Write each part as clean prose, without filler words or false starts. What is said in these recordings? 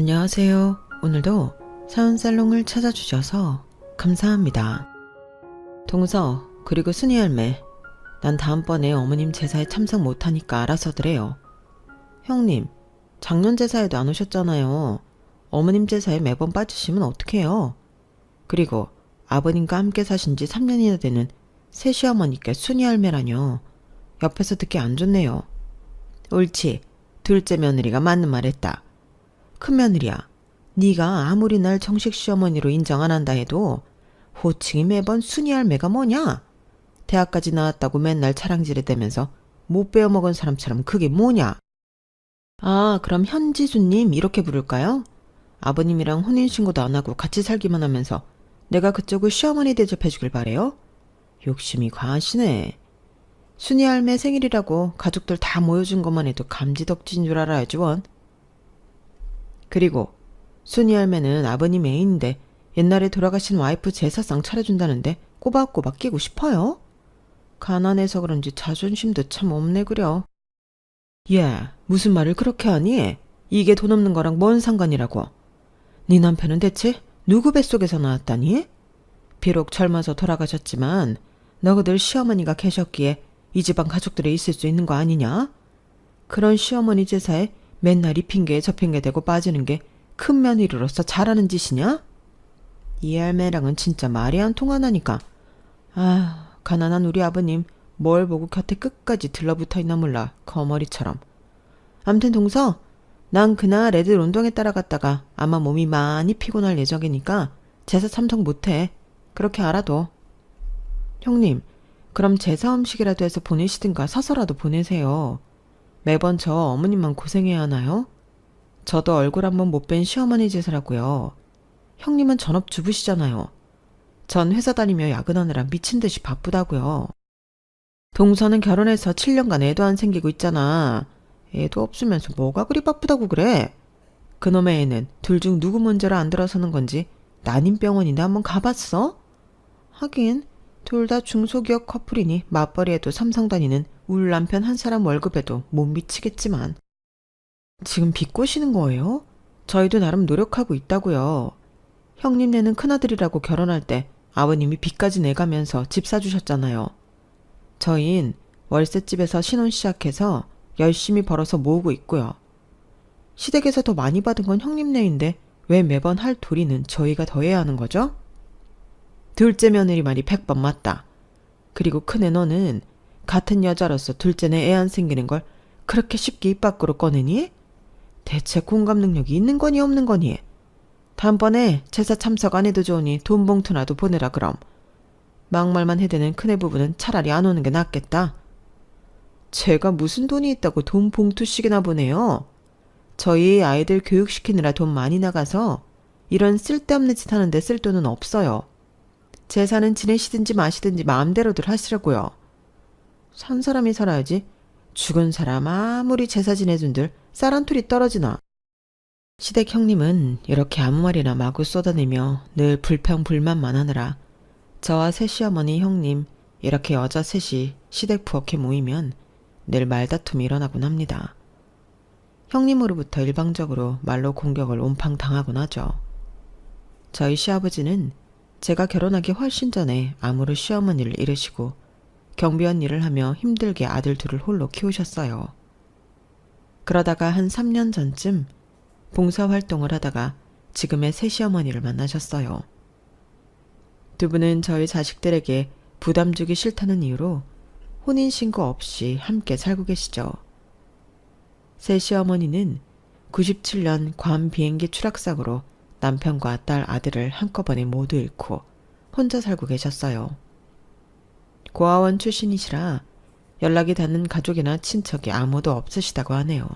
안녕하세요. 오늘도 사연살롱을 찾아주셔서 감사합니다. 동서, 그리고 순이 할매, 난 다음번에 어머님 제사에 참석 못하니까 알아서들 해요. 형님, 작년 제사에도 안 오셨잖아요. 어머님 제사에 매번 빠지시면 어떡해요? 그리고 아버님과 함께 사신 지 3년이나 되는 새시어머니께 순이 할매라뇨. 옆에서 듣기 안 좋네요. 옳지, 둘째 며느리가 맞는 말 했다. 큰며느리야, 네가 아무리 날 정식 시어머니로 인정 안 한다 해도 호칭이 매번 순이 할매가 뭐냐? 대학까지 나왔다고 맨날 자랑질해대면서 못 배워먹은 사람처럼 그게 뭐냐? 아, 그럼 현지수님 이렇게 부를까요? 아버님이랑 혼인신고도 안 하고 같이 살기만 하면서 내가 그쪽을 시어머니 대접해주길 바래요? 욕심이 과하시네. 순이 할매 생일이라고 가족들 다 모여준 것만 해도 감지덕지인 줄 알아야지 원. 그리고 순이 할매는 아버님 애인인데 옛날에 돌아가신 와이프 제사상 차려준다는데 꼬박꼬박 끼고 싶어요? 가난해서 그런지 자존심도 참 없네 그려. 야, 무슨 말을 그렇게 하니? 이게 돈 없는 거랑 뭔 상관이라고. 네 남편은 대체 누구 뱃속에서 나왔다니? 비록 젊어서 돌아가셨지만 너희들 시어머니가 계셨기에 이 집안 가족들이 있을 수 있는 거 아니냐? 그런 시어머니 제사에 맨날 이 핑계에 저 핑계 대고 빠지는 게 큰 며느리로서 잘하는 짓이냐? 이 할매랑은 진짜 말이 안 통하나니까. 아, 가난한 우리 아버님 뭘 보고 곁에 끝까지 들러붙어 있나 몰라, 거머리처럼. 암튼 동서, 난 그날 애들 운동회 따라갔다가 아마 몸이 많이 피곤할 예정이니까 제사 참석 못해. 그렇게 알아둬. 형님, 그럼 제사 음식이라도 해서 보내시든가 사서라도 보내세요. 매번 저 어머님만 고생해야 하나요? 저도 얼굴 한번 못 뵌 시어머니 제사라고요. 형님은 전업주부시잖아요. 전 회사 다니며 야근하느라 미친 듯이 바쁘다고요. 동서는 결혼해서 7년간 애도 안 생기고 있잖아. 애도 없으면서 뭐가 그리 바쁘다고 그래? 그놈의 애는 둘 중 누구 문제로 안 들어서는 건지 난임병원인데 한번 가봤어? 하긴 둘 다 중소기업 커플이니 맞벌이해도 삼성 다니는 울 남편 한 사람 월급에도 못 미치겠지만. 지금 비꼬시는 거예요? 저희도 나름 노력하고 있다고요. 형님네는 큰아들이라고 결혼할 때 아버님이 빚까지 내가면서 집 사주셨잖아요. 저흰 월세집에서 신혼 시작해서 열심히 벌어서 모으고 있고요. 시댁에서 더 많이 받은 건 형님네인데 왜 매번 할 도리는 저희가 더 해야 하는 거죠? 둘째 며느리 말이 100번 맞다. 그리고 큰애 너는 같은 여자로서 둘째네 애 안 생기는 걸 그렇게 쉽게 입 밖으로 꺼내니? 대체 공감 능력이 있는 거니 없는 거니? 다음번에 제사 참석 안 해도 좋으니 돈 봉투라도 보내라 그럼. 막말만 해대는 큰애 부부는 차라리 안 오는 게 낫겠다. 제가 무슨 돈이 있다고 돈 봉투씩이나 보내요? 저희 아이들 교육시키느라 돈 많이 나가서 이런 쓸데없는 짓 하는데 쓸 돈은 없어요. 제사는 지내시든지 마시든지 마음대로들 하시라고요. 산 사람이 살아야지. 죽은 사람 아무리 제사 지내준들 쌀 한 톨이 떨어지나. 시댁 형님은 이렇게 아무 말이나 마구 쏟아내며 늘 불평불만만 하느라 저와 새시어머니 형님 이렇게 여자 셋이 시댁 부엌에 모이면 늘 말다툼이 일어나곤 합니다. 형님으로부터 일방적으로 말로 공격을 온팡 당하곤 하죠. 저희 시아버지는 제가 결혼하기 훨씬 전에 암으로 시어머니를 잃으시고 경비원 일을 하며 힘들게 아들 둘을 홀로 키우셨어요. 그러다가 한 3년 전쯤 봉사활동을 하다가 지금의 새시어머니를 만나셨어요. 두 분은 저희 자식들에게 부담 주기 싫다는 이유로 혼인신고 없이 함께 살고 계시죠. 새시어머니는 97년 괌 비행기 추락사고로 남편과 딸 아들을 한꺼번에 모두 잃고 혼자 살고 계셨어요. 고아원 출신이시라 연락이 닿는 가족이나 친척이 아무도 없으시다고 하네요.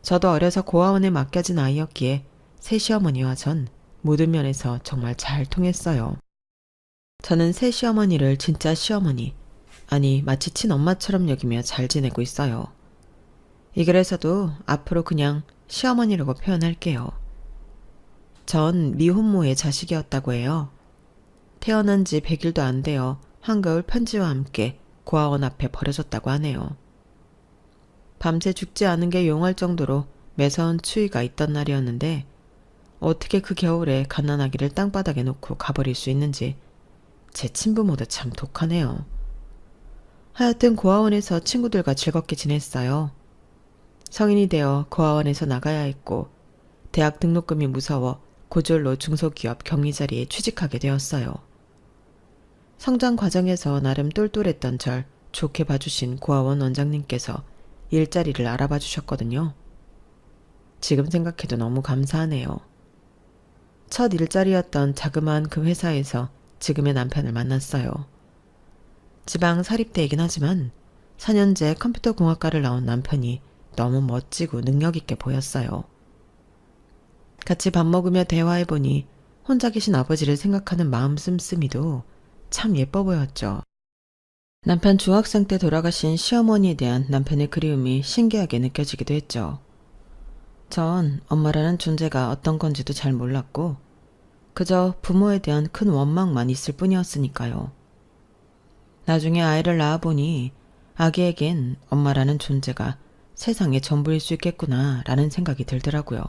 저도 어려서 고아원에 맡겨진 아이였기에 새시어머니와 전 모든 면에서 정말 잘 통했어요. 저는 새시어머니를 진짜 시어머니, 아니 마치 친엄마처럼 여기며 잘 지내고 있어요. 이 글에서도 앞으로 그냥 시어머니라고 표현할게요. 전 미혼모의 자식이었다고 해요. 태어난 지 100일도 안 되어 한겨울 편지와 함께 고아원 앞에 버려졌다고 하네요. 밤새 죽지 않은 게 용할 정도로 매서운 추위가 있던 날이었는데 어떻게 그 겨울에 갓난아기를 땅바닥에 놓고 가버릴 수 있는지 제 친부모도 참 독하네요. 하여튼 고아원에서 친구들과 즐겁게 지냈어요. 성인이 되어 고아원에서 나가야 했고 대학 등록금이 무서워 고졸로 중소기업 경리 자리에 취직하게 되었어요. 성장 과정에서 나름 똘똘했던 절 좋게 봐주신 고아원 원장님께서 일자리를 알아봐 주셨거든요. 지금 생각해도 너무 감사하네요. 첫 일자리였던 자그마한 그 회사에서 지금의 남편을 만났어요. 지방 사립대이긴 하지만 4년제 컴퓨터 공학과를 나온 남편이 너무 멋지고 능력있게 보였어요. 같이 밥 먹으며 대화해보니 혼자 계신 아버지를 생각하는 마음 씀씀이도 참 예뻐 보였죠. 남편 중학생 때 돌아가신 시어머니에 대한 남편의 그리움이 신기하게 느껴지기도 했죠. 전 엄마라는 존재가 어떤 건지도 잘 몰랐고 그저 부모에 대한 큰 원망만 있을 뿐이었으니까요. 나중에 아이를 낳아보니 아기에겐 엄마라는 존재가 세상의 전부일 수 있겠구나 라는 생각이 들더라고요.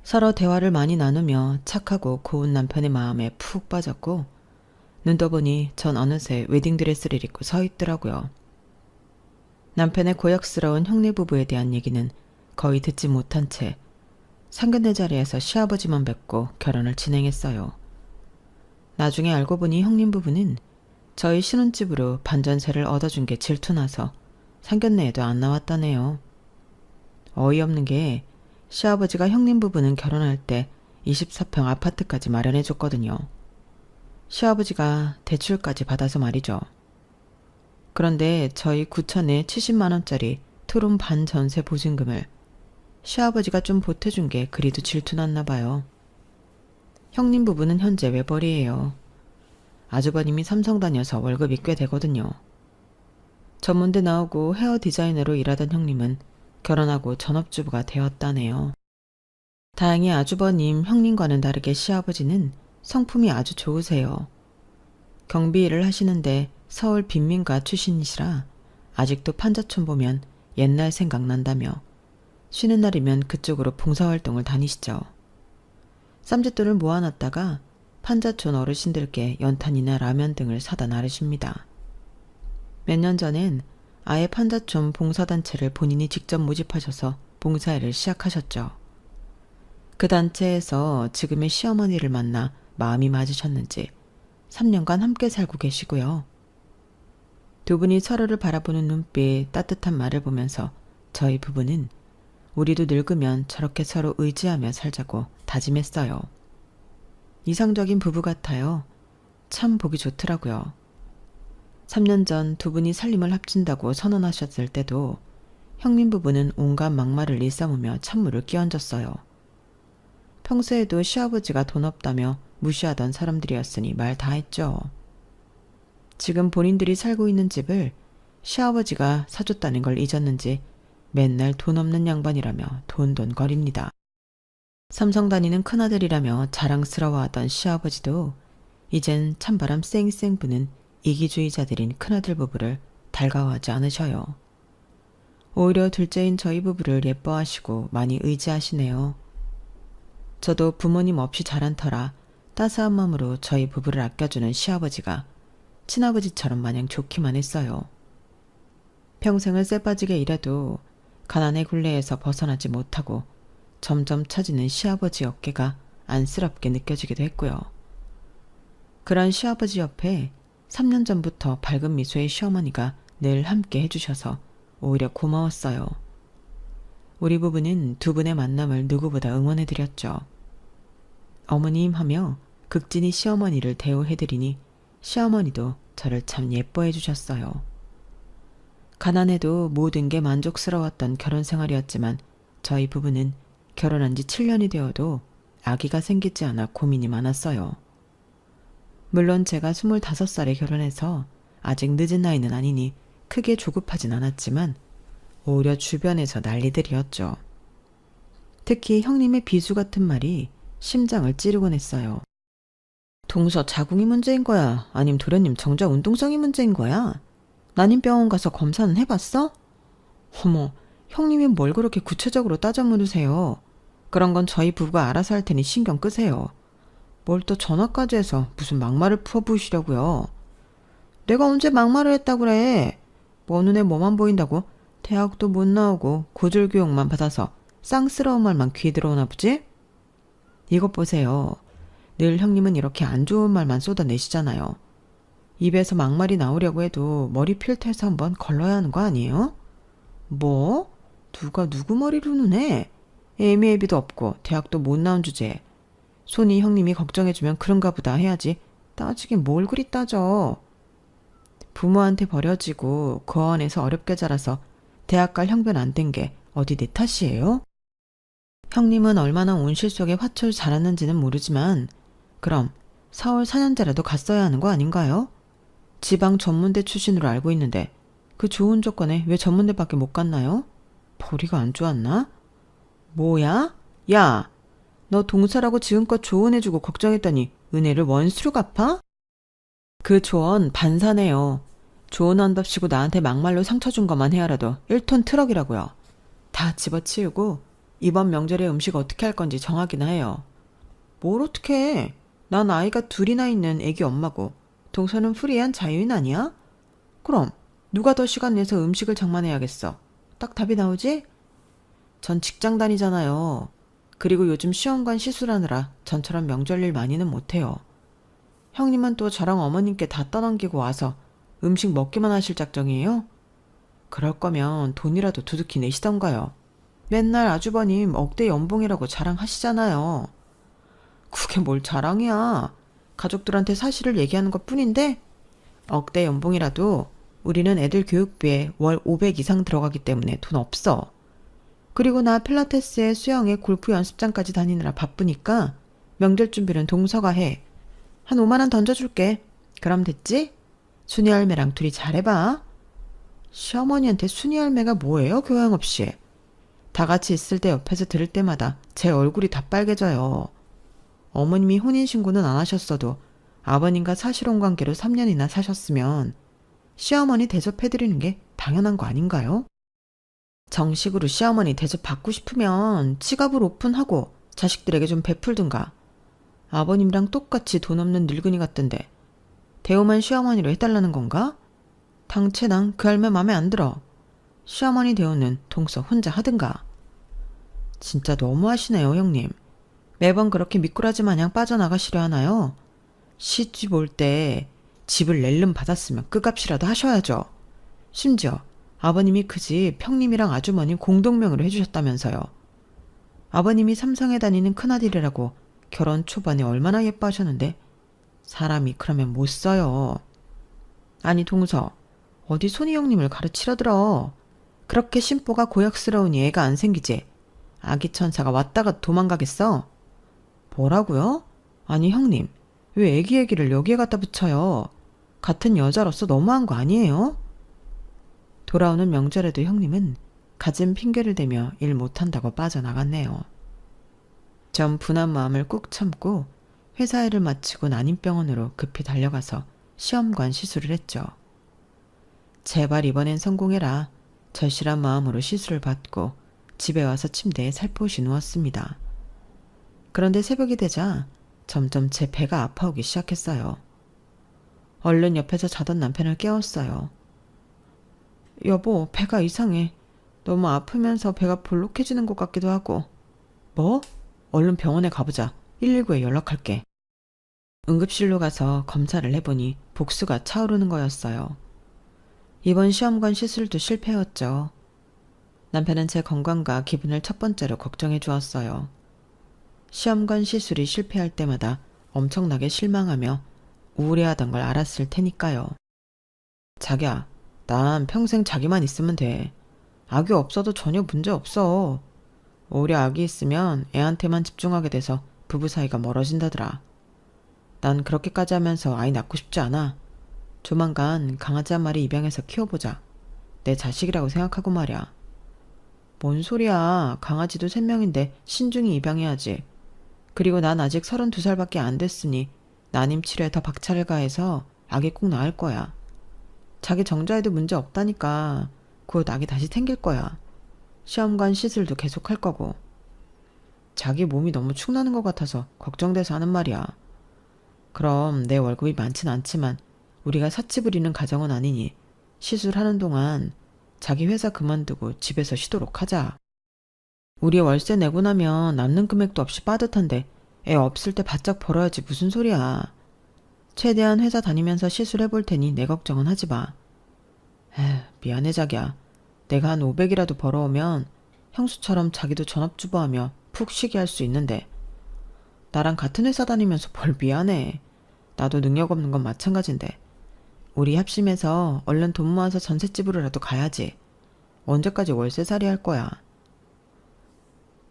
서로 대화를 많이 나누며 착하고 고운 남편의 마음에 푹 빠졌고 눈 떠보니 전 어느새 웨딩드레스를 입고 서 있더라고요. 남편의 고역스러운 형네 부부에 대한 얘기는 거의 듣지 못한 채 상견례 자리에서 시아버지만 뵙고 결혼을 진행했어요. 나중에 알고 보니 형님 부부는 저희 신혼집으로 반전세를 얻어준 게 질투나서 상견례에도 안 나왔다네요. 어이없는 게 시아버지가 형님 부부는 결혼할 때 24평 아파트까지 마련해줬거든요. 시아버지가 대출까지 받아서 말이죠. 그런데 저희 9천에 70만원짜리 토론 반전세 보증금을 시아버지가 좀 보태준 게 그리도 질투났나 봐요. 형님 부부는 현재 외벌이에요. 아주버님이 삼성 다녀서 월급이 꽤 되거든요. 전문대 나오고 헤어 디자이너로 일하던 형님은 결혼하고 전업주부가 되었다네요. 다행히 아주버님, 형님과는 다르게 시아버지는 성품이 아주 좋으세요. 경비 일을 하시는데 서울 빈민가 출신이시라 아직도 판자촌 보면 옛날 생각난다며 쉬는 날이면 그쪽으로 봉사활동을 다니시죠. 쌈짓돈을 모아놨다가 판자촌 어르신들께 연탄이나 라면 등을 사다 나르십니다. 몇 년 전엔 아예 판자촌 봉사단체를 본인이 직접 모집하셔서 봉사일을 시작하셨죠. 그 단체에서 지금의 시어머니를 만나 마음이 맞으셨는지 3년간 함께 살고 계시고요. 두 분이 서로를 바라보는 눈빛, 따뜻한 말을 보면서 저희 부부는 우리도 늙으면 저렇게 서로 의지하며 살자고 다짐했어요. 이상적인 부부 같아요. 참 보기 좋더라고요. 3년 전 두 분이 살림을 합친다고 선언하셨을 때도 형님 부부는 온갖 막말을 일삼으며 찬물을 끼얹었어요. 평소에도 시아버지가 돈 없다며 무시하던 사람들이었으니 말 다 했죠. 지금 본인들이 살고 있는 집을 시아버지가 사줬다는 걸 잊었는지 맨날 돈 없는 양반이라며 돈돈거립니다. 삼성 다니는 큰아들이라며 자랑스러워하던 시아버지도 이젠 찬바람 쌩쌩 부는 이기주의자들인 큰아들 부부를 달가워하지 않으셔요. 오히려 둘째인 저희 부부를 예뻐하시고 많이 의지하시네요. 저도 부모님 없이 자란 터라 따스한 마음으로 저희 부부를 아껴주는 시아버지가 친아버지처럼 마냥 좋기만 했어요. 평생을 쎄빠지게 일해도 가난의 굴레에서 벗어나지 못하고 점점 처지는 시아버지 어깨가 안쓰럽게 느껴지기도 했고요. 그런 시아버지 옆에 3년 전부터 밝은 미소의 시어머니가 늘 함께 해주셔서 오히려 고마웠어요. 우리 부부는 두 분의 만남을 누구보다 응원해드렸죠. 어머님 하며 극진히 시어머니를 대우해드리니 시어머니도 저를 참 예뻐해 주셨어요. 가난해도 모든 게 만족스러웠던 결혼 생활이었지만 저희 부부는 결혼한 지 7년이 되어도 아기가 생기지 않아 고민이 많았어요. 물론 제가 25살에 결혼해서 아직 늦은 나이는 아니니 크게 조급하진 않았지만 오히려 주변에서 난리들이었죠. 특히 형님의 비수 같은 말이 심장을 찌르곤 했어요. 동서 자궁이 문제인 거야? 아님 도련님 정자 운동성이 문제인 거야? 난임병원 가서 검사는 해봤어? 어머, 형님이 뭘 그렇게 구체적으로 따져 물으세요. 그런 건 저희 부부가 알아서 할 테니 신경 끄세요. 뭘 또 전화까지 해서 무슨 막말을 풀어부으시려고요. 내가 언제 막말을 했다 그래. 뭐 눈에 뭐만 보인다고 대학도 못 나오고 고졸 교육만 받아서 쌍스러운 말만 귀에 들어오나 보지? 이것 보세요. 늘 형님은 이렇게 안 좋은 말만 쏟아내시잖아요. 입에서 막말이 나오려고 해도 머리 필터에서 한번 걸러야 하는 거 아니에요? 뭐? 누가 누구 머리로 누네? 애미애비도 없고 대학도 못 나온 주제에 손이 형님이 걱정해주면 그런가 보다 해야지 따지긴 뭘 그리 따져. 부모한테 버려지고 고아원에서 어렵게 자라서 대학 갈 형편 안 된 게 어디 내 탓이에요? 형님은 얼마나 온실 속에 화초를 자랐는지는 모르지만 그럼 서울 4년제라도 갔어야 하는 거 아닌가요? 지방 전문대 출신으로 알고 있는데 그 좋은 조건에 왜 전문대밖에 못 갔나요? 벌이가 안 좋았나? 뭐야? 야! 너 동서라고 지금껏 조언해주고 걱정했더니 은혜를 원수로 갚아? 그 조언 반사네요. 조언한답시고 나한테 막말로 상처 준 것만 헤아려도 1톤 트럭이라고요. 다 집어치우고 이번 명절에 음식 어떻게 할 건지 정하기나 해요. 뭘 어떻게 해? 난 아이가 둘이나 있는 애기 엄마고 동서는 프리한 자유인 아니야? 그럼 누가 더 시간 내서 음식을 장만해야겠어. 딱 답이 나오지? 전 직장 다니잖아요. 그리고 요즘 시험관 시술하느라 전처럼 명절 일 많이는 못해요. 형님은 또 저랑 어머님께 다 떠넘기고 와서 음식 먹기만 하실 작정이에요? 그럴 거면 돈이라도 두둑히 내시던가요. 맨날 아주버님 억대 연봉이라고 자랑하시잖아요. 그게 뭘 자랑이야. 가족들한테 사실을 얘기하는 것 뿐인데 억대 연봉이라도 우리는 애들 교육비에 월 500 이상 들어가기 때문에 돈 없어. 그리고 나 필라테스에 수영에 골프 연습장까지 다니느라 바쁘니까 명절 준비는 동서가 해. 한 5만 원 던져줄게. 그럼 됐지? 순이 할매랑 둘이 잘해봐. 시어머니한테 순이 할매가 뭐예요? 교양 없이. 다 같이 있을 때 옆에서 들을 때마다 제 얼굴이 다 빨개져요. 어머님이 혼인신고는 안 하셨어도 아버님과 사실혼 관계로 3년이나 사셨으면 시어머니 대접해드리는 게 당연한 거 아닌가요? 정식으로 시어머니 대접 받고 싶으면 지갑을 오픈하고 자식들에게 좀 베풀든가. 아버님이랑 똑같이 돈 없는 늙은이 같던데 대우만 시어머니로 해달라는 건가? 당체랑 그 할매 맘에 안 들어. 시어머니 대우는 동서 혼자 하든가. 진짜 너무하시네요, 형님. 매번 그렇게 미꾸라지 마냥 빠져나가시려 하나요? 시집 올 때 집을 낼름 받았으면 끄값이라도 하셔야죠. 심지어 아버님이 그 집 형님이랑 아주머님 공동명의로 해주셨다면서요. 아버님이 삼성에 다니는 큰아들이라고 결혼 초반에 얼마나 예뻐하셨는데 사람이 그러면 못 써요. 아니 동서, 어디 손이 형님을 가르치려 들어. 그렇게 심보가 고약스러우니 애가 안 생기지. 아기 천사가 왔다가 도망가겠어? 뭐라고요? 아니 형님, 왜 애기 얘기를 여기에 갖다 붙여요? 같은 여자로서 너무한 거 아니에요? 돌아오는 명절에도 형님은 갖은 핑계를 대며 일 못한다고 빠져나갔네요. 전 분한 마음을 꾹 참고 회사 일을 마치고 난임병원으로 급히 달려가서 시험관 시술을 했죠. 제발 이번엔 성공해라. 절실한 마음으로 시술을 받고 집에 와서 침대에 살포시 누웠습니다. 그런데 새벽이 되자 점점 제 배가 아파오기 시작했어요. 얼른 옆에서 자던 남편을 깨웠어요. 여보, 배가 이상해. 너무 아프면서 배가 볼록해지는 것 같기도 하고. 뭐? 얼른 병원에 가보자. 119에 연락할게. 응급실로 가서 검사를 해보니 복수가 차오르는 거였어요. 이번 시험관 시술도 실패였죠. 남편은 제 건강과 기분을 첫 번째로 걱정해 주었어요. 시험관 시술이 실패할 때마다 엄청나게 실망하며 우울해하던 걸 알았을 테니까요. 자기야, 난 평생 자기만 있으면 돼. 아기 없어도 전혀 문제 없어. 오히려 아기 있으면 애한테만 집중하게 돼서 부부 사이가 멀어진다더라. 난 그렇게까지 하면서 아이 낳고 싶지 않아. 조만간 강아지 한 마리 입양해서 키워보자. 내 자식이라고 생각하고 말이야. 뭔 소리야. 강아지도 3명인데 신중히 입양해야지. 그리고 난 아직 32살밖에 안 됐으니 난임 치료에 더 박차를 가해서 아기 꼭 낳을 거야. 자기 정자에도 문제 없다니까 곧 아기 다시 생길 거야. 시험관 시술도 계속 할 거고. 자기 몸이 너무 축나는 것 같아서 걱정돼서 하는 말이야. 그럼 내 월급이 많진 않지만 우리가 사치 부리는 가정은 아니니 시술하는 동안 자기 회사 그만두고 집에서 쉬도록 하자. 우리 월세 내고 나면 남는 금액도 없이 빠듯한데 애 없을 때 바짝 벌어야지 무슨 소리야. 최대한 회사 다니면서 시술해볼 테니 내 걱정은 하지 마. 에휴, 미안해 자기야. 내가 한 500이라도 벌어오면 형수처럼 자기도 전업주부하며 푹 쉬게 할 수 있는데 나랑 같은 회사 다니면서 뭘 미안해. 나도 능력 없는 건 마찬가지인데 우리 합심해서 얼른 돈 모아서 전셋집으로라도 가야지. 언제까지 월세살이 할 거야.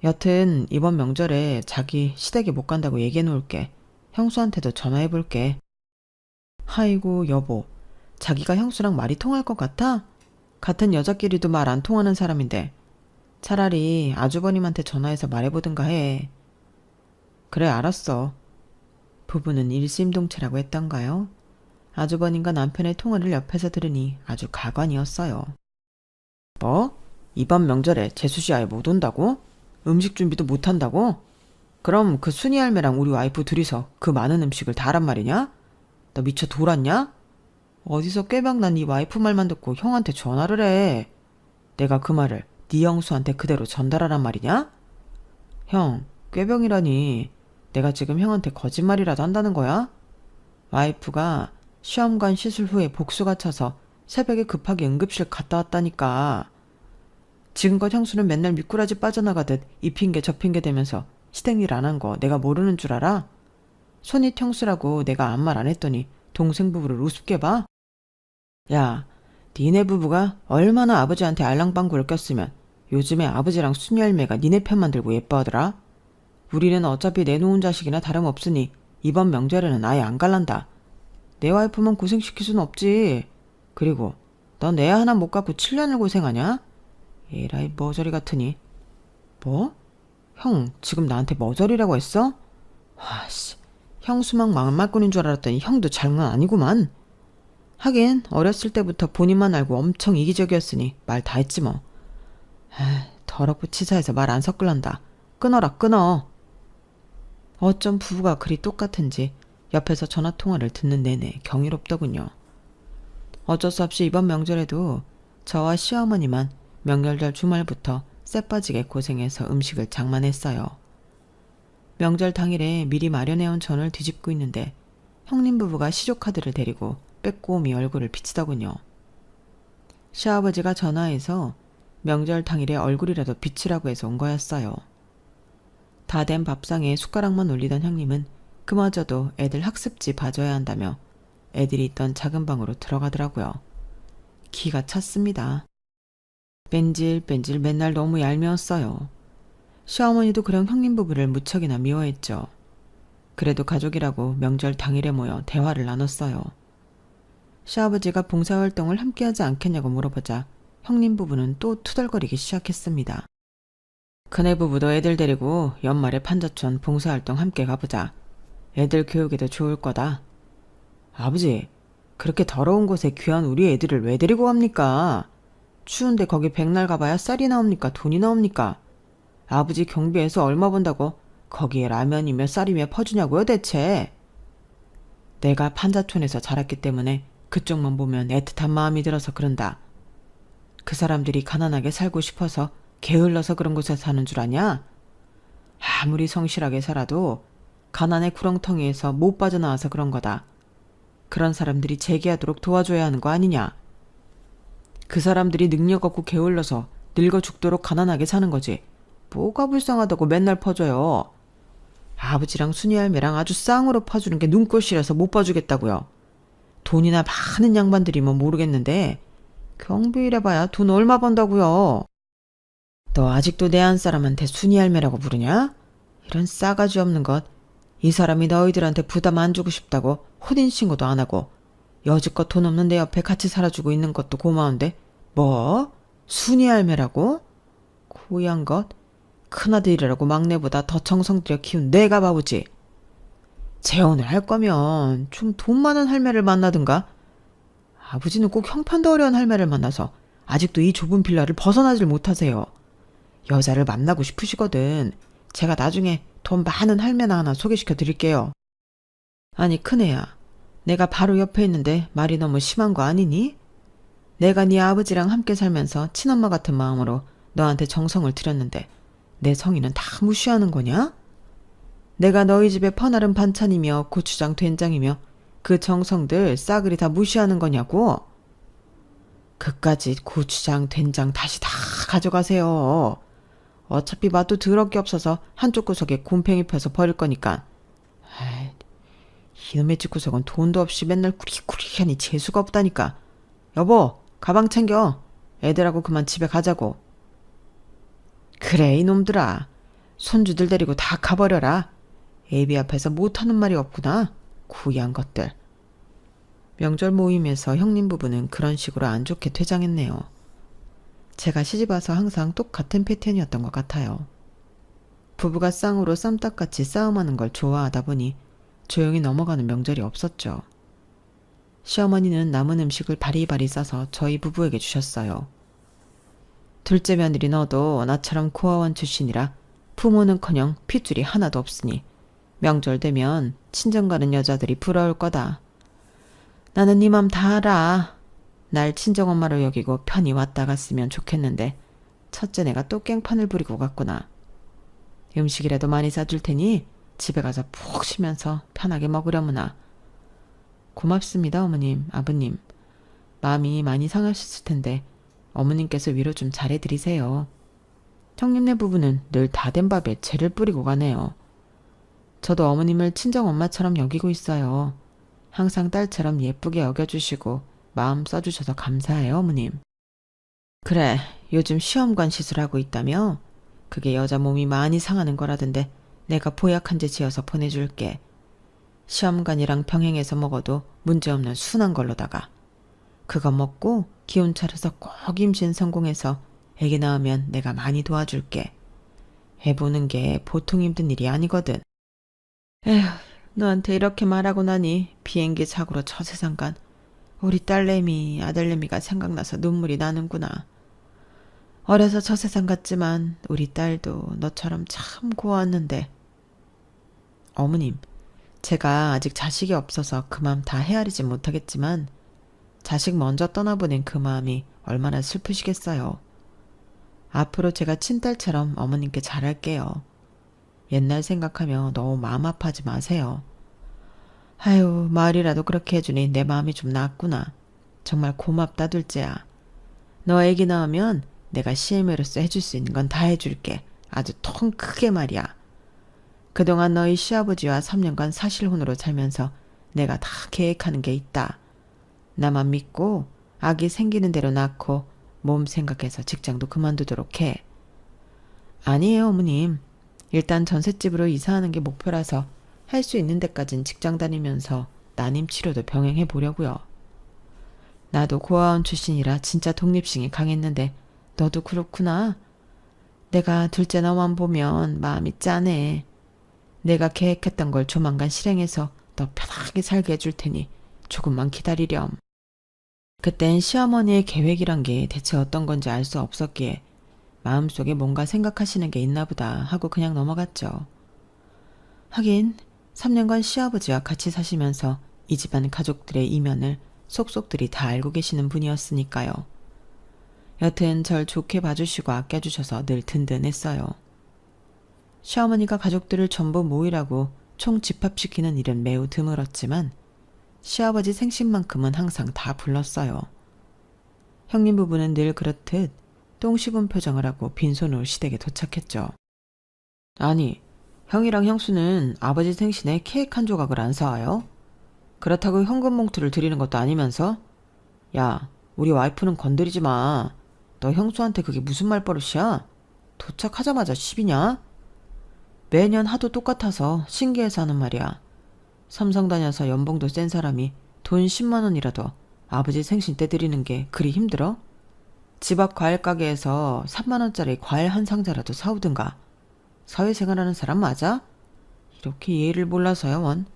여튼 이번 명절에 자기 시댁에 못 간다고 얘기해 놓을게. 형수한테도 전화해 볼게. 아이고 여보, 자기가 형수랑 말이 통할 것 같아? 같은 여자끼리도 말 안 통하는 사람인데 차라리 아주버님한테 전화해서 말해보든가 해. 그래 알았어. 부부는 일심동체라고 했던가요? 아주버님과 남편의 통화를 옆에서 들으니 아주 가관이었어요. 뭐? 이번 명절에 재수씨 아예 못 온다고? 음식 준비도 못 한다고? 그럼 그 순이 할매랑 우리 와이프 둘이서 그 많은 음식을 다 하란 말이냐? 너 미쳐 돌았냐? 어디서 꾀박난 네 와이프 말만 듣고 형한테 전화를 해. 내가 그 말을 네 형수한테 그대로 전달하란 말이냐? 형, 꾀병이라니. 내가 지금 형한테 거짓말이라도 한다는 거야? 와이프가 시험관 시술 후에 복수가 차서 새벽에 급하게 응급실 갔다 왔다니까. 지금껏 형수는 맨날 미꾸라지 빠져나가듯 이 핑계 저 핑계 대면서 시댁 일 안 한 거 내가 모르는 줄 알아? 손윗 형수라고 내가 아무 말 안 했더니 동생 부부를 우습게 봐? 야, 니네 부부가 얼마나 아버지한테 알랑방구를 꼈으면 요즘에 아버지랑 순이 할매가 니네 편만 들고 예뻐하더라? 우리는 어차피 내놓은 자식이나 다름없으니 이번 명절에는 아예 안 갈란다. 내 와이프만 고생시킬 순 없지. 그리고 넌 애 하나 못 갖고 7년을 고생하냐? 에라이 머저리 같으니. 뭐? 형 지금 나한테 머저리라고 했어? 와씨, 형수막 막말꾼인 줄 알았더니 형도 장난 아니구만. 하긴 어렸을 때부터 본인만 알고 엄청 이기적이었으니 말 다 했지 뭐. 더럽고 치사해서 말 안 섞을란다. 끊어라 끊어. 어쩜 부부가 그리 똑같은지 옆에서 전화통화를 듣는 내내 경이롭더군요. 어쩔 수 없이 이번 명절에도 저와 시어머니만 명절절 주말부터 쎄빠지게 고생해서 음식을 장만했어요. 명절 당일에 미리 마련해온 전을 뒤집고 있는데 형님 부부가 시조카드를 데리고 빼꼼히 얼굴을 비치더군요. 시아버지가 전화해서 명절 당일에 얼굴이라도 비치라고 해서 온 거였어요. 다 된 밥상에 숟가락만 올리던 형님은 그마저도 애들 학습지 봐줘야 한다며 애들이 있던 작은 방으로 들어가더라고요. 기가 찼습니다. 뺀질뺀질 맨날 너무 얄미웠어요. 시어머니도 그런 형님 부부를 무척이나 미워했죠. 그래도 가족이라고 명절 당일에 모여 대화를 나눴어요. 시아버지가 봉사활동을 함께하지 않겠냐고 물어보자 형님 부부는 또 투덜거리기 시작했습니다. 큰애 부부도 애들 데리고 연말에 판자촌 봉사활동 함께 가보자. 애들 교육에도 좋을 거다. 아버지, 그렇게 더러운 곳에 귀한 우리 애들을 왜 데리고 갑니까? 추운데 거기 백날 가봐야 쌀이 나옵니까? 돈이 나옵니까? 아버지 경비에서 얼마 번다고 거기에 라면이며 쌀이며 퍼주냐고요 대체? 내가 판자촌에서 자랐기 때문에 그쪽만 보면 애틋한 마음이 들어서 그런다. 그 사람들이 가난하게 살고 싶어서 게을러서 그런 곳에 사는 줄 아냐? 아무리 성실하게 살아도 가난의 구렁텅이에서 못 빠져나와서 그런 거다. 그런 사람들이 재기하도록 도와줘야 하는 거 아니냐? 그 사람들이 능력 없고 게을러서 늙어 죽도록 가난하게 사는 거지. 뭐가 불쌍하다고 맨날 퍼줘요. 아버지랑 순이 할매랑 아주 쌍으로 퍼주는 게 눈꼴시라서 못 봐주겠다고요. 돈이나 많은 양반들이면 모르겠는데 경비일해봐야 돈 얼마 번다고요. 너 아직도 내 안 사람한테 순이 할매라고 부르냐? 이런 싸가지 없는 것. 이 사람이 너희들한테 부담 안 주고 싶다고 혼인신고도 안 하고 여지껏 돈 없는 내 옆에 같이 살아주고 있는 것도 고마운데 뭐? 순이 할매라고? 고얀 것? 큰아들이라고 막내보다 더 정성 들여 키운 내가 바보지. 재혼을 할 거면 좀 돈 많은 할매를 만나든가. 아버지는 꼭 형편도 어려운 할매를 만나서 아직도 이 좁은 빌라를 벗어나질 못하세요. 여자를 만나고 싶으시거든. 제가 나중에 돈 많은 할매나 하나 소개시켜 드릴게요. 아니 큰애야, 내가 바로 옆에 있는데 말이 너무 심한 거 아니니? 내가 네 아버지랑 함께 살면서 친엄마 같은 마음으로 너한테 정성을 들였는데 내 성의는 다 무시하는 거냐? 내가 너희 집에 퍼나른 반찬이며 고추장 된장이며 그 정성들 싸그리 다 무시하는 거냐고? 그까짓 고추장 된장 다시 다 가져가세요. 어차피 맛도 더럽게 없어서 한쪽 구석에 곰팡이 펴서 버릴 거니까. 아이, 이놈의 집구석은 돈도 없이 맨날 꾸리꾸리하니 재수가 없다니까. 여보, 가방 챙겨. 애들하고 그만 집에 가자고. 그래 이놈들아. 손주들 데리고 다 가버려라. 애비 앞에서 못하는 말이 없구나. 구이한 것들. 명절 모임에서 형님 부부는 그런 식으로 안 좋게 퇴장했네요. 제가 시집와서 항상 똑같은 패턴이었던 것 같아요. 부부가 쌍으로 쌈딱같이 싸움하는 걸 좋아하다 보니 조용히 넘어가는 명절이 없었죠. 시어머니는 남은 음식을 바리바리 싸서 저희 부부에게 주셨어요. 둘째 며느리 너도 나처럼 고아원 출신이라 부모는커녕 핏줄이 하나도 없으니 명절 되면 친정 가는 여자들이 부러울 거다. 나는 네 맘 다 알아. 날 친정엄마로 여기고 편히 왔다 갔으면 좋겠는데 첫째 내가 또 깽판을 부리고 갔구나. 음식이라도 많이 싸줄 테니 집에 가서 푹 쉬면서 편하게 먹으려무나. 고맙습니다 어머님, 아버님. 마음이 많이 상하셨을 텐데 어머님께서 위로 좀 잘해드리세요. 형님네 부부는 늘 다 된 밥에 재를 뿌리고 가네요. 저도 어머님을 친정엄마처럼 여기고 있어요. 항상 딸처럼 예쁘게 여겨주시고 마음 써주셔서 감사해요 어머님. 그래, 요즘 시험관 시술하고 있다며? 그게 여자 몸이 많이 상하는 거라던데 내가 보약 한 제 지어서 보내줄게. 시험관이랑 병행해서 먹어도 문제없는 순한 걸로다가. 그거 먹고 기운 차려서 꼭 임신 성공해서 애기 낳으면 내가 많이 도와줄게. 해보는 게 보통 힘든 일이 아니거든. 에휴, 너한테 이렇게 말하고 나니 비행기 사고로 저 세상 간 우리 딸내미, 아들내미가 생각나서 눈물이 나는구나. 어려서 저 세상 갔지만 우리 딸도 너처럼 참 고왔는데. 어머님, 제가 아직 자식이 없어서 그 마음 다 헤아리지 못하겠지만 자식 먼저 떠나보낸 그 마음이 얼마나 슬프시겠어요. 앞으로 제가 친딸처럼 어머님께 잘할게요. 옛날 생각하며 너무 마음 아파하지 마세요. 아유, 말이라도 그렇게 해주니 내 마음이 좀 낫구나. 정말 고맙다 둘째야. 너 애기 낳으면 내가 시애매로서 해줄 수 있는 건 다 해줄게. 아주 통 크게 말이야. 그동안 너희 시아버지와 3년간 사실혼으로 살면서 내가 다 계획하는 게 있다. 나만 믿고 아기 생기는 대로 낳고 몸 생각해서 직장도 그만두도록 해. 아니에요 어머님. 일단 전셋집으로 이사하는 게 목표라서 할 수 있는 데까진 직장 다니면서 난임 치료도 병행해 보려고요. 나도 고아원 출신이라 진짜 독립심이 강했는데 너도 그렇구나. 내가 둘째 너만 보면 마음이 짠해. 내가 계획했던 걸 조만간 실행해서 너 편하게 살게 해줄 테니 조금만 기다리렴. 그땐 시어머니의 계획이란 게 대체 어떤 건지 알 수 없었기에 마음속에 뭔가 생각하시는 게 있나 보다 하고 그냥 넘어갔죠. 하긴 3년간 시아버지와 같이 사시면서 이 집안 가족들의 이면을 속속들이 다 알고 계시는 분이었으니까요. 여튼 절 좋게 봐주시고 아껴주셔서 늘 든든했어요. 시어머니가 가족들을 전부 모이라고 총 집합시키는 일은 매우 드물었지만 시아버지 생신만큼은 항상 다 불렀어요. 형님 부부는 늘 그렇듯 똥 씹은 표정을 하고 빈손으로 시댁에 도착했죠. 아니, 형이랑 형수는 아버지 생신에 케이크 한 조각을 안 사와요? 그렇다고 현금 봉투를 드리는 것도 아니면서? 야, 우리 와이프는 건드리지 마. 너 형수한테 그게 무슨 말버릇이야? 도착하자마자 10이냐? 매년 하도 똑같아서 신기해서 하는 말이야. 삼성 다녀서 연봉도 센 사람이 돈 10만 원이라도 아버지 생신 때 드리는 게 그리 힘들어? 집 앞 과일 가게에서 3만 원짜리 과일 한 상자라도 사오든가. 사회생활하는 사람 맞아? 이렇게 예의를 몰라서요 원.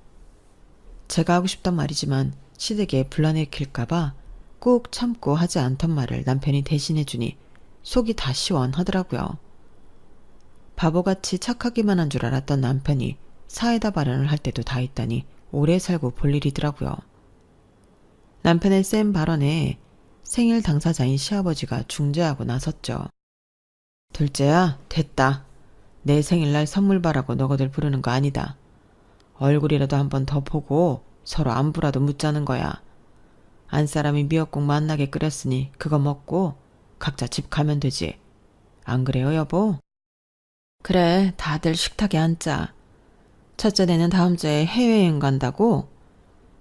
제가 하고 싶단 말이지만 시댁에 불러내킬까봐 꼭 참고 하지 않던 말을 남편이 대신해주니 속이 다 시원하더라고요. 바보같이 착하기만 한 줄 알았던 남편이 사이다 발언을 할 때도 다 있다니 오래 살고 볼 일이더라고요. 남편의 센 발언에 생일 당사자인 시아버지가 중재하고 나섰죠. 둘째야, 됐다. 내 생일날 선물 바라고 너거들 부르는 거 아니다. 얼굴이라도 한번 더 보고 서로 안부라도 묻자는 거야. 안사람이 미역국 맛나게 끓였으니 그거 먹고 각자 집 가면 되지. 안 그래요, 여보? 그래, 다들 식탁에 앉자. 첫째네는 다음 주에 해외여행 간다고?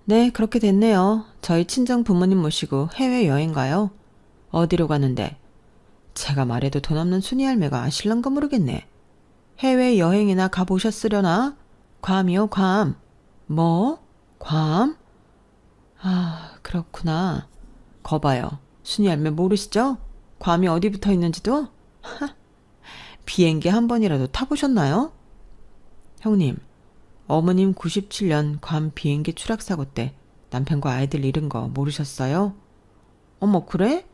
네, 그렇게 됐네요. 저희 친정 부모님 모시고 해외여행 가요. 어디로 가는데? 제가 말해도 돈 없는 순이 할매가 아실란가 모르겠네. 해외여행이나 가보셨으려나? 괌이요, 괌. 뭐? 괌? 아, 그렇구나. 거봐요. 순이 할매 모르시죠? 괌이 어디 붙어 있는지도? 비행기 한 번이라도 타보셨나요? 형님, 어머님 97년 괌 비행기 추락사고 때 남편과 아이들 잃은 거 모르셨어요? 어머, 그래?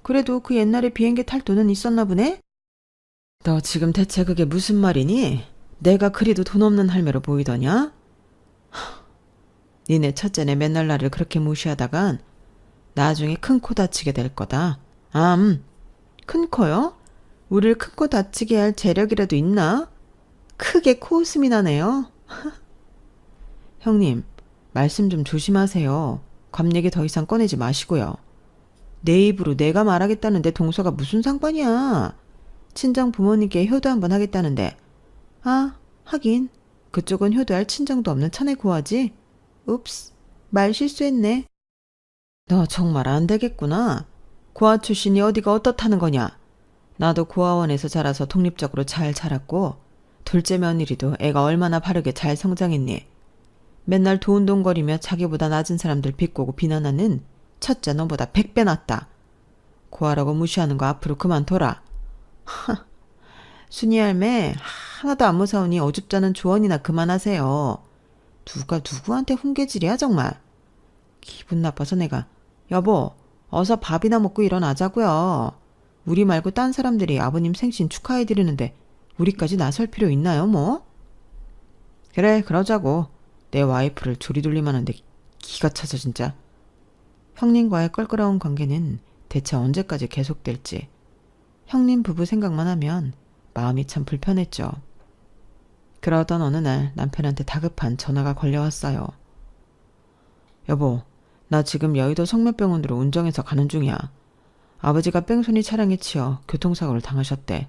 그래도 그 옛날에 비행기 탈 돈은 있었나 보네? 너 지금 대체 그게 무슨 말이니? 내가 그리도 돈 없는 할매로 보이더냐? 니네 첫째네 맨날 나를 그렇게 무시하다간 나중에 큰 코 다치게 될 거다. 큰 코요? 우릴 큰 코 다치게 할 재력이라도 있나? 크게 코웃음이 나네요. 형님, 말씀 좀 조심하세요. 괌 얘기 더 이상 꺼내지 마시고요. 내 입으로 내가 말하겠다는데 동서가 무슨 상관이야. 친정 부모님께 효도 한번 하겠다는데. 아, 하긴 그쪽은 효도할 친정도 없는 천의 고아지. 읍스, 말 실수했네. 너 정말 안 되겠구나. 고아 출신이 어디가 어떻다는 거냐. 나도 고아원에서 자라서 독립적으로 잘 자랐고 둘째 며느리도 애가 얼마나 바르게 잘 성장했니. 맨날 도운동거리며 자기보다 낮은 사람들 비꼬고 비난하는 첫째 너보다 100배 낫다. 고아라고 무시하는 거 앞으로 그만둬라. 순이 할매 하나도 안 무서우니 어줍잖은 조언이나 그만하세요. 누가 누구한테 훈계질이야 정말. 기분 나빠서 내가 여보 어서 밥이나 먹고 일어나자고요. 우리 말고 딴 사람들이 아버님 생신 축하해드리는데 우리까지 나설 필요 있나요 뭐? 그래 그러자고. 내 와이프를 조리돌림하는데 기가 차서 진짜. 형님과의 껄끄러운 관계는 대체 언제까지 계속될지 형님 부부 생각만 하면 마음이 참 불편했죠. 그러던 어느 날 남편한테 다급한 전화가 걸려왔어요. 여보, 나 지금 여의도 성묘병원으로 운정해서 가는 중이야. 아버지가 뺑소니 차량에 치여 교통사고를 당하셨대.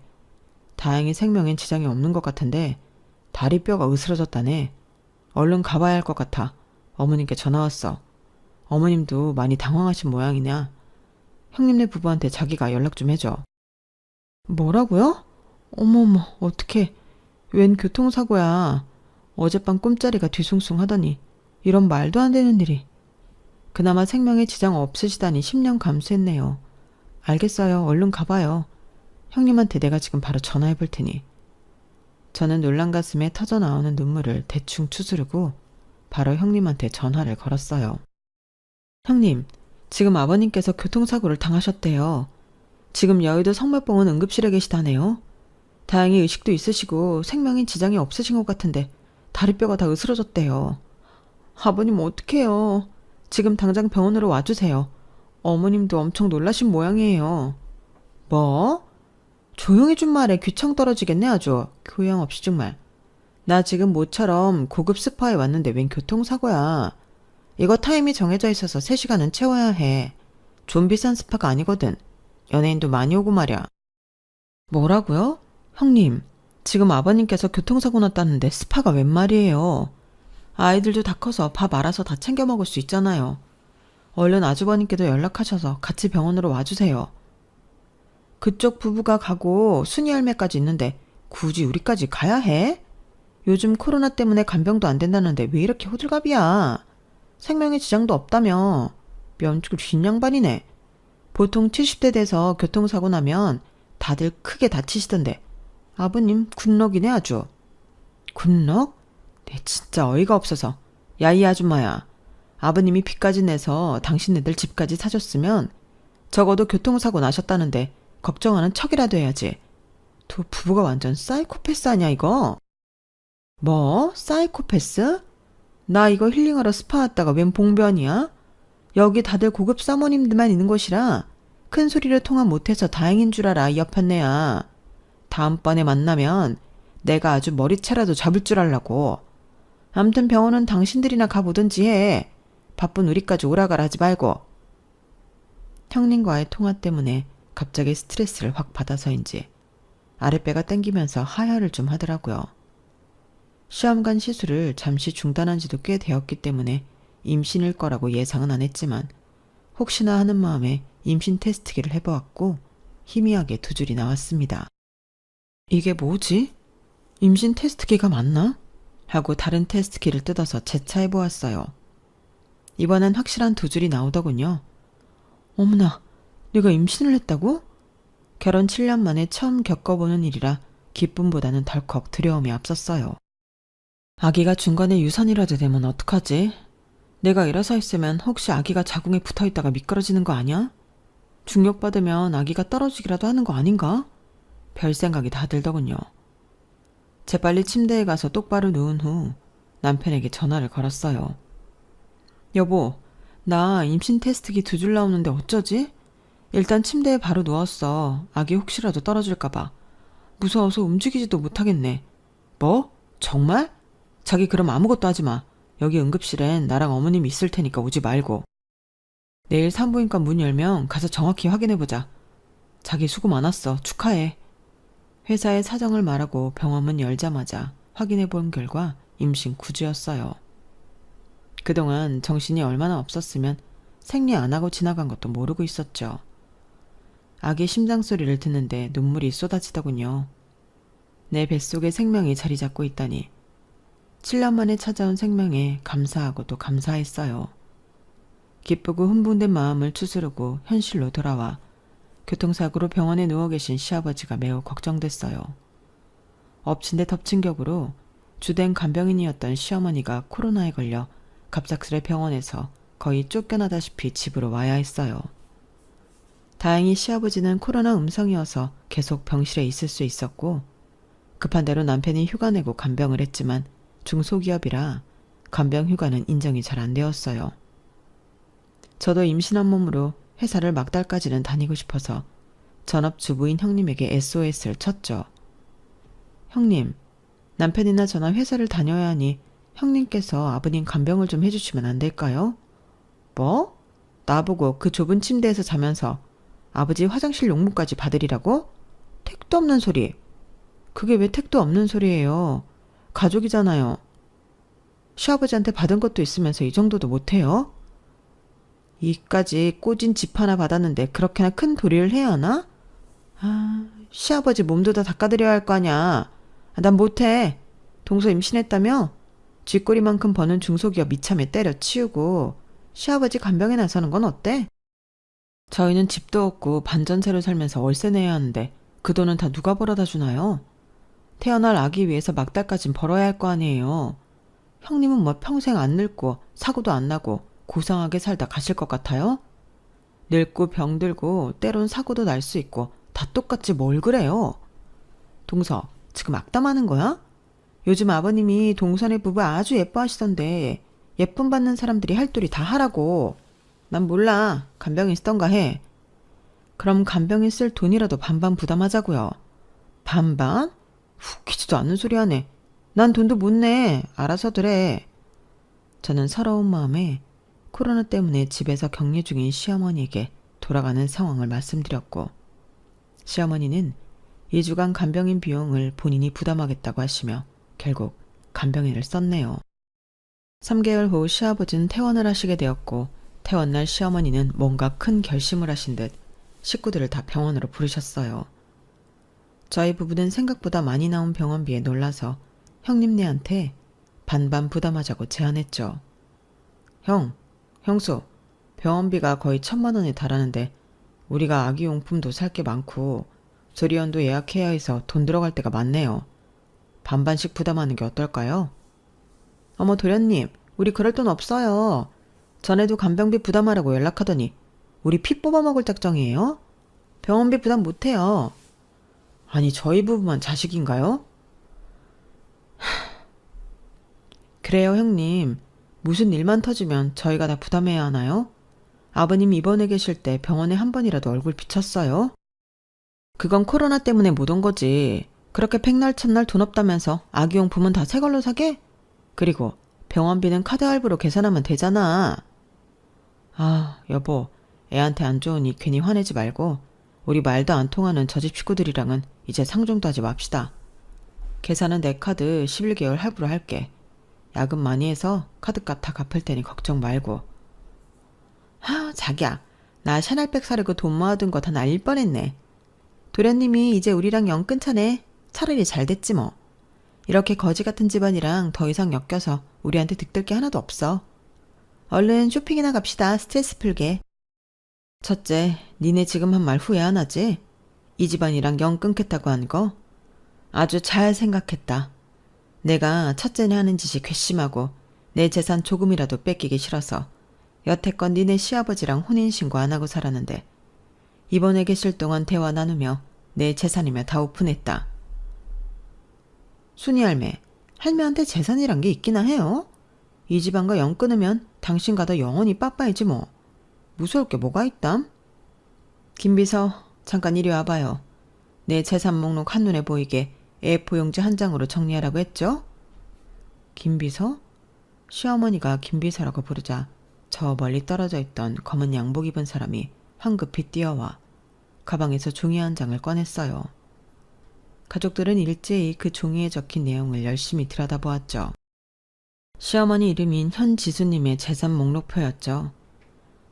다행히 생명엔 지장이 없는 것 같은데 다리뼈가 으스러졌다네. 얼른 가봐야 할 것 같아. 어머님께 전화 왔어. 어머님도 많이 당황하신 모양이냐. 형님네 부부한테 자기가 연락 좀 해줘. 뭐라고요? 어머머 어떡해. 웬 교통사고야. 어젯밤 꿈자리가 뒤숭숭 하더니 이런 말도 안 되는 일이. 그나마 생명에 지장 없으시다니 10년 감수했네요. 알겠어요. 얼른 가봐요. 형님한테 내가 지금 바로 전화해 볼 테니. 저는 놀란 가슴에 터져나오는 눈물을 대충 추스르고 바로 형님한테 전화를 걸었어요. 형님, 지금 아버님께서 교통사고를 당하셨대요. 지금 여의도 성묘병원 응급실에 계시다네요. 다행히 의식도 있으시고 생명에 지장이 없으신 것 같은데 다리뼈가 다 으스러졌대요. 아버님 어떡해요. 지금 당장 병원으로 와주세요. 어머님도 엄청 놀라신 모양이에요. 뭐? 조용히 좀 말해. 귀청 떨어지겠네 아주. 교양 없이 정말. 나 지금 모처럼 고급 스파에 왔는데 웬 교통사고야. 이거 타임이 정해져 있어서 3시간은 채워야 해. 좀 비싼 스파가 아니거든. 연예인도 많이 오고 말이야. 뭐라고요? 형님, 지금 아버님께서 교통사고 났다는데 스파가 웬 말이에요. 아이들도 다 커서 밥 알아서 다 챙겨 먹을 수 있잖아요. 얼른 아주버님께도 연락하셔서 같이 병원으로 와주세요. 그쪽 부부가 가고 순이 할매까지 있는데 굳이 우리까지 가야 해? 요즘 코로나 때문에 간병도 안 된다는데 왜 이렇게 호들갑이야? 생명에 지장도 없다며. 면죽을 쥔 양반이네. 보통 70대 돼서 교통사고 나면 다들 크게 다치시던데 아버님 굿럭이네 아주. 굿럭? 네 진짜 어이가 없어서. 야 이 아줌마야. 아버님이 빚까지 내서 당신네들 집까지 사줬으면 적어도 교통사고 나셨다는데 걱정하는 척이라도 해야지. 두 부부가 완전 사이코패스 아니야, 이거? 뭐? 사이코패스? 나 이거 힐링하러 스파 왔다가 웬 봉변이야? 여기 다들 고급 사모님들만 있는 곳이라 큰 소리를 통화 못해서 다행인 줄 알아, 이 옆판네야. 다음번에 만나면 내가 아주 머리채라도 잡을 줄 알라고. 암튼 병원은 당신들이나 가보든지 해. 바쁜 우리까지 오라가라 하지 말고. 형님과의 통화 때문에 갑자기 스트레스를 확 받아서인지 아랫배가 땡기면서 하혈을 좀 하더라고요. 시험관 시술을 잠시 중단한 지도 꽤 되었기 때문에 임신일 거라고 예상은 안 했지만 혹시나 하는 마음에 임신 테스트기를 해보았고 희미하게 두 줄이 나왔습니다. 이게 뭐지? 임신 테스트기가 맞나? 하고 다른 테스트기를 뜯어서 재차해보았어요. 이번엔 확실한 두 줄이 나오더군요. 어머나, 내가 임신을 했다고? 결혼 7년 만에 처음 겪어보는 일이라 기쁨보다는 덜컥 두려움이 앞섰어요. 아기가 중간에 유산이라도 되면 어떡하지? 내가 일어서 있으면 혹시 아기가 자궁에 붙어있다가 미끄러지는 거 아니야? 중력받으면 아기가 떨어지기라도 하는 거 아닌가? 별 생각이 다 들더군요. 재빨리 침대에 가서 똑바로 누운 후 남편에게 전화를 걸었어요. 여보, 나 임신 테스트기 두 줄 나오는데 어쩌지? 일단 침대에 바로 누웠어. 아기 혹시라도 떨어질까봐. 무서워서 움직이지도 못하겠네. 뭐? 정말? 자기 그럼 아무것도 하지 마. 여기 응급실엔 나랑 어머님 있을 테니까 오지 말고. 내일 산부인과 문 열면 가서 정확히 확인해보자. 자기 수고 많았어. 축하해. 회사에 사정을 말하고 병원 문 열자마자 확인해본 결과 임신 9주였어요. 그동안 정신이 얼마나 없었으면 생리 안 하고 지나간 것도 모르고 있었죠. 아기 심장 소리를 듣는데 눈물이 쏟아지더군요. 내 뱃속에 생명이 자리 잡고 있다니. 7년 만에 찾아온 생명에 감사하고 또 감사했어요. 기쁘고 흥분된 마음을 추스르고 현실로 돌아와 교통사고로 병원에 누워 계신 시아버지가 매우 걱정됐어요. 엎친 데 덮친 격으로 주된 간병인이었던 시어머니가 코로나에 걸려 갑작스레 병원에서 거의 쫓겨나다시피 집으로 와야 했어요. 다행히 시아버지는 코로나 음성이어서 계속 병실에 있을 수 있었고 급한 대로 남편이 휴가 내고 간병을 했지만 중소기업이라 간병 휴가는 인정이 잘 안 되었어요. 저도 임신한 몸으로 회사를 막달까지는 다니고 싶어서 전업주부인 형님에게 SOS를 쳤죠. 형님, 남편이나 저나 회사를 다녀야 하니 형님께서 아버님 간병을 좀 해주시면 안 될까요? 뭐? 나보고 그 좁은 침대에서 자면서 아버지 화장실 용무까지 받으리라고? 택도 없는 소리. 그게 왜 택도 없는 소리예요? 가족이잖아요. 시아버지한테 받은 것도 있으면서 이 정도도 못해요? 이까지 꼬진 집 하나 받았는데 그렇게나 큰 도리를 해야 하나? 아, 시아버지 몸도 다 닦아드려야 할 거 아냐. 난 못해. 동서 임신했다며? 쥐꼬리만큼 버는 중소기업 이참에 때려치우고 시아버지 간병에 나서는 건 어때? 저희는 집도 없고 반전세로 살면서 월세 내야 하는데 그 돈은 다 누가 벌어다 주나요? 태어날 아기 위해서 막달까진 벌어야 할 거 아니에요. 형님은 뭐 평생 안 늙고 사고도 안 나고 고상하게 살다 가실 것 같아요? 늙고 병들고 때론 사고도 날 수 있고 다 똑같지 뭘 그래요? 동서, 지금 악담하는 거야? 요즘 아버님이 동선의 부부 아주 예뻐하시던데 예쁨 받는 사람들이 할 도리 다 하라고. 난 몰라. 간병인 쓰던가 해. 그럼 간병인 쓸 돈이라도 반반 부담하자고요. 반반? 웃기지도 않는 소리 하네. 난 돈도 못 내. 알아서들 해. 저는 서러운 마음에 코로나 때문에 집에서 격리 중인 시어머니에게 돌아가는 상황을 말씀드렸고 시어머니는 2주간 간병인 비용을 본인이 부담하겠다고 하시며 결국 간병인을 썼네요. 3개월 후 시아버지는 퇴원을 하시게 되었고 퇴원날 시어머니는 뭔가 큰 결심을 하신 듯 식구들을 다 병원으로 부르셨어요. 저희 부부는 생각보다 많이 나온 병원비에 놀라서 형님네한테 반반 부담하자고 제안했죠. 형수, 병원비가 거의 1,000만 원에 달하는데 우리가 아기 용품도 살 게 많고 조리원도 예약해야 해서 돈 들어갈 때가 많네요. 반반씩 부담하는 게 어떨까요? 어머 도련님, 우리 그럴 돈 없어요. 전에도 간병비 부담하라고 연락하더니 우리 피 뽑아먹을 작정이에요? 병원비 부담 못해요. 아니, 저희 부부만 자식인가요? 그래요, 형님. 무슨 일만 터지면 저희가 다 부담해야 하나요? 아버님 입원해 계실 때 병원에 한 번이라도 얼굴 비쳤어요? 그건 코로나 때문에 못 온 거지. 그렇게 백날 첫날 돈 없다면서 아기용품은 다 새 걸로 사게? 그리고 병원비는 카드 할부로 계산하면 되잖아. 아, 여보. 애한테 안 좋으니 괜히 화내지 말고 우리 말도 안 통하는 저 집 식구들이랑은 이제 상종도 하지 맙시다. 계산은 내 카드 11개월 할부로 할게. 야근 많이 해서 카드값 다 갚을 테니 걱정 말고. 자기야. 나 샤넬백 사려고 돈 모아둔 거 다 날릴 뻔했네. 도련님이 이제 우리랑 영 끊자네. 차라리 잘 됐지 뭐. 이렇게 거지 같은 집안이랑 더 이상 엮여서 우리한테 득될 게 하나도 없어. 얼른 쇼핑이나 갑시다. 스트레스 풀게. 첫째, 니네 지금 한 말 후회 안 하지? 이 집안이랑 영 끊겠다고 한 거? 아주 잘 생각했다. 내가 첫째네 하는 짓이 괘씸하고 내 재산 조금이라도 뺏기기 싫어서 여태껏 니네 시아버지랑 혼인신고 안 하고 살았는데 입원해 계실 동안 대화 나누며 내 재산이며 다 오픈했다. 순이 할매한테 재산이란 게 있기나 해요? 이 집안과 영 끊으면 당신과도 영원히 빠빠이지 뭐. 무서울 게 뭐가 있담? 김비서, 잠깐 이리 와봐요. 내 재산 목록 한눈에 보이게 A4 용지 한 장으로 정리하라고 했죠? 김비서? 시어머니가 김비서라고 부르자 저 멀리 떨어져 있던 검은 양복 입은 사람이 황급히 뛰어와 가방에서 종이 한 장을 꺼냈어요. 가족들은 일제히 그 종이에 적힌 내용을 열심히 들여다보았죠. 시어머니 이름인 현지수님의 재산 목록표였죠.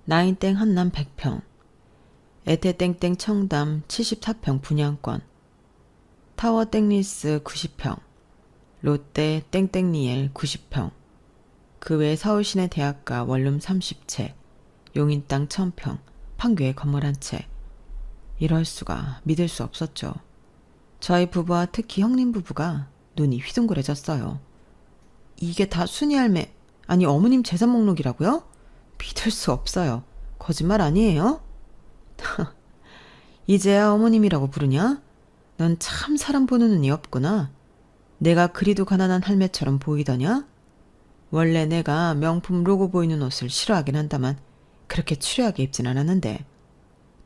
나인땡 한남 100평, 에테땡땡 청담 74평 분양권, 타워 땡리스 90평, 롯데 땡땡리엘 90평, 그 외 서울시내 대학가 원룸 30채, 용인 땅 1000평, 판교에 건물 한 채. 이럴 수가 믿을 수 없었죠. 저희 부부와 특히 형님 부부가 눈이 휘둥그레졌어요. 이게 다 순이 할매, 아니 어머님 재산 목록이라고요? 믿을 수 없어요. 거짓말 아니에요? 이제야 어머님이라고 부르냐? 넌 참 사람 보는 눈이 없구나. 내가 그리도 가난한 할매처럼 보이더냐? 원래 내가 명품 로고 보이는 옷을 싫어하긴 한다만 그렇게 추리하게 입진 않았는데.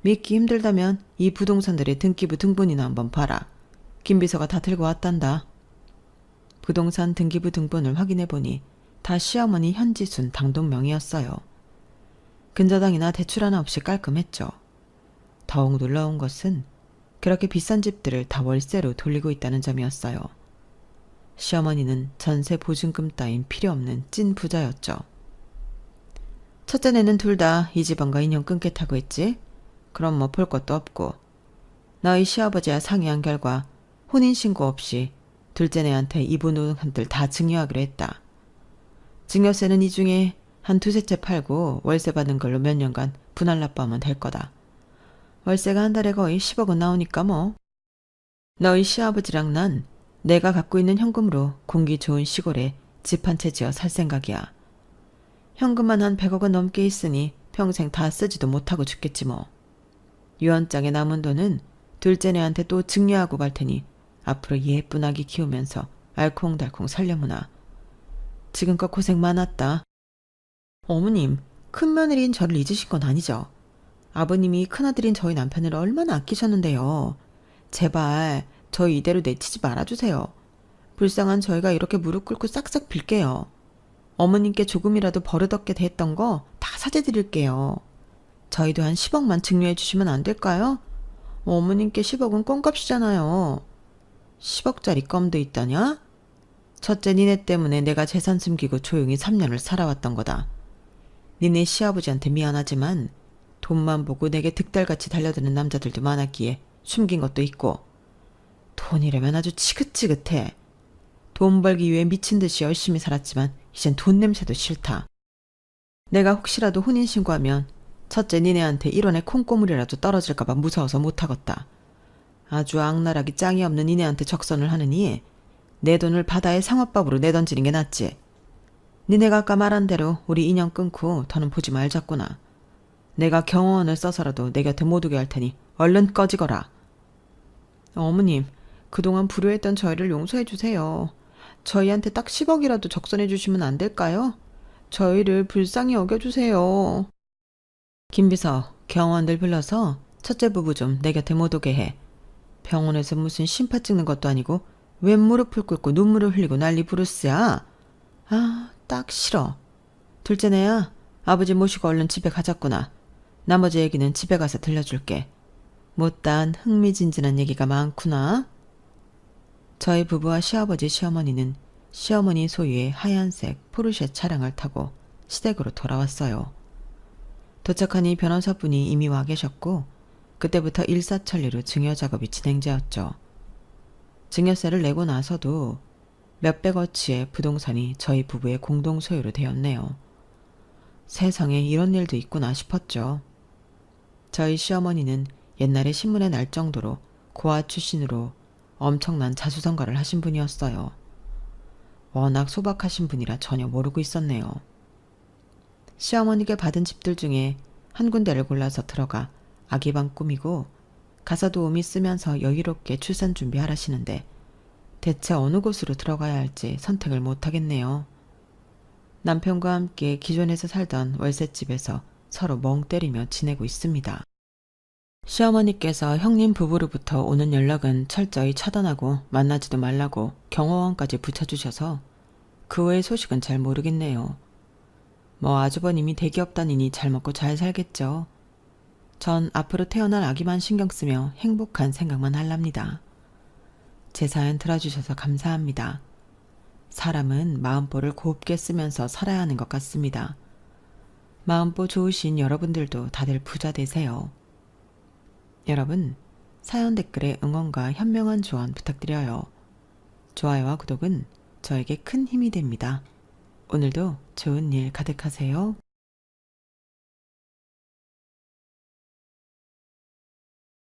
믿기 힘들다면 이 부동산들의 등기부 등본이나 한번 봐라. 김비서가 다 들고 왔단다. 부동산 등기부 등본을 확인해보니 다 시어머니 현지순 당동명이었어요. 근저당이나 대출 하나 없이 깔끔했죠. 더욱 놀라운 것은 그렇게 비싼 집들을 다 월세로 돌리고 있다는 점이었어요. 시어머니는 전세 보증금 따윈 필요 없는 찐 부자였죠. 첫째네는 둘 다 이 집안과 인연 끊겠다고 했지? 그럼 뭐 볼 것도 없고. 너희 시아버지와 상의한 결과 혼인신고 없이 둘째네한테 이 부동산들 다 증여하기로 했다. 증여세는 이 중에 한 두세 채 팔고 월세 받는 걸로 몇 년간 분할 납부하면 될 거다. 월세가 한 달에 거의 10억은 나오니까 뭐. 너희 시아버지랑 난 내가 갖고 있는 현금으로 공기 좋은 시골에 집 한 채 지어 살 생각이야. 현금만 한 100억은 넘게 있으니 평생 다 쓰지도 못하고 죽겠지 뭐. 유언장에 남은 돈은 둘째네한테 또 증여하고 갈 테니 앞으로 예쁜 아기 키우면서 알콩달콩 살려무나. 지금껏 고생 많았다. 어머님, 큰며느리인 저를 잊으신 건 아니죠? 아버님이 큰아들인 저희 남편을 얼마나 아끼셨는데요. 제발 저희 이대로 내치지 말아주세요. 불쌍한 저희가 이렇게 무릎 꿇고 싹싹 빌게요. 어머님께 조금이라도 버릇없게 됐던 거 다 사죄드릴게요. 저희도 한 10억만 증여해 주시면 안 될까요? 어머님께 10억은 껌값이잖아요. 10억짜리 껌도 있다냐? 첫째 니네 때문에 내가 재산 숨기고 조용히 3년을 살아왔던 거다. 니네 시아버지한테 미안하지만 돈만 보고 내게 득달같이 달려드는 남자들도 많았기에 숨긴 것도 있고. 돈이라면 아주 지긋지긋해. 돈 벌기 위해 미친 듯이 열심히 살았지만 이젠 돈 냄새도 싫다. 내가 혹시라도 혼인신고하면 첫째 니네한테 1원의 콩고물이라도 떨어질까봐 무서워서 못하겠다. 아주 악랄하기 짱이 없는 니네한테 적선을 하느니 내 돈을 바다에 상어밥으로 내던지는 게 낫지. 니네가 아까 말한 대로 우리 인연 끊고 더는 보지 말자꾸나. 내가 경호원을 써서라도 내 곁에 못 오게 할 테니 얼른 꺼지거라. 어머님, 그동안 불효했던 저희를 용서해 주세요. 저희한테 딱 10억이라도 적선해 주시면 안 될까요? 저희를 불쌍히 여겨주세요. 김비서, 경호원들 불러서 첫째 부부 좀 내 곁에 못 오게 해. 병원에서 무슨 심파 찍는 것도 아니고 웬 무릎을 꿇고 눈물을 흘리고 난리 부르스야. 아, 딱 싫어. 둘째네야, 아버지 모시고 얼른 집에 가자꾸나. 나머지 얘기는 집에 가서 들려줄게. 못다한 흥미진진한 얘기가 많구나. 저희 부부와 시아버지 시어머니는 시어머니 소유의 하얀색 포르쉐 차량을 타고 시댁으로 돌아왔어요. 도착하니 변호사분이 이미 와 계셨고 그때부터 일사천리로 증여 작업이 진행되었죠. 증여세를 내고 나서도 몇백어치의 부동산이 저희 부부의 공동 소유로 되었네요. 세상에 이런 일도 있구나 싶었죠. 저희 시어머니는 옛날에 신문에 날 정도로 고아 출신으로 엄청난 자수성가를 하신 분이었어요. 워낙 소박하신 분이라 전혀 모르고 있었네요. 시어머니께 받은 집들 중에 한 군데를 골라서 들어가 아기방 꾸미고 가사 도우미 쓰면서 여유롭게 출산 준비하라시는데 대체 어느 곳으로 들어가야 할지 선택을 못하겠네요. 남편과 함께 기존에서 살던 월세집에서 서로 멍 때리며 지내고 있습니다. 시어머니께서 형님 부부로부터 오는 연락은 철저히 차단하고 만나지도 말라고 경호원까지 붙여주셔서 그 외의 소식은 잘 모르겠네요. 뭐 아주버님이 대기업 다니니 잘 먹고 잘 살겠죠. 전 앞으로 태어날 아기만 신경 쓰며 행복한 생각만 할랍니다. 제 사연 들어주셔서 감사합니다. 사람은 마음보를 곱게 쓰면서 살아야 하는 것 같습니다. 마음보 좋으신 여러분들도 다들 부자 되세요. 여러분, 사연 댓글에 응원과 현명한 조언 부탁드려요. 좋아요와 구독은 저에게 큰 힘이 됩니다. 오늘도 좋은 일 가득하세요.